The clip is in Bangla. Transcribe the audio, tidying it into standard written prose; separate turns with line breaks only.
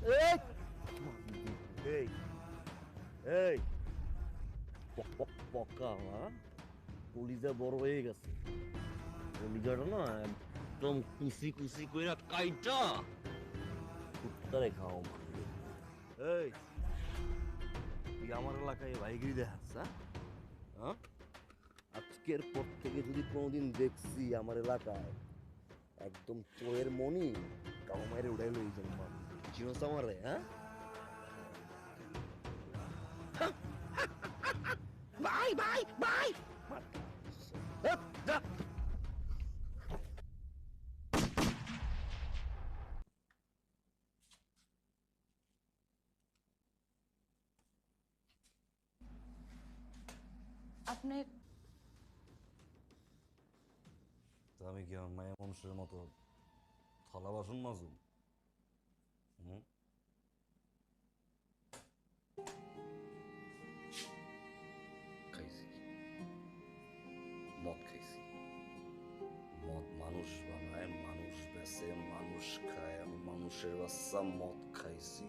এই এই এই পক্কা আমার কলিজা বড় হয়ে গেছে। কলিজাটা না একদম কুচি কুচি কইরা কাইটা কুত্তারে খাও মারবে। এই তুই আমার এলাকায় ভাইগিরি দেখাস, হ্যাঁ? হ্যাঁ? আজকের পর থেকে যদি কোনোদিন দেখছি আমার এলাকায়, একদম চোরের মনি কাউ মাইরে উড়াই লই যাবো। চিনোস আমারে, হ্যাঁ? Bye bye bye.
আপনি
তা আমি কি আমার মায়া মানুষের মতো থালা বাসন মাজুম? হুম? খাইছি, মদ খাইছি। মদ মানুষ বানায়, মানুষ বেচে, মানুষ খায়। আমি মানুষের বাচ্চা মদ খাইছি।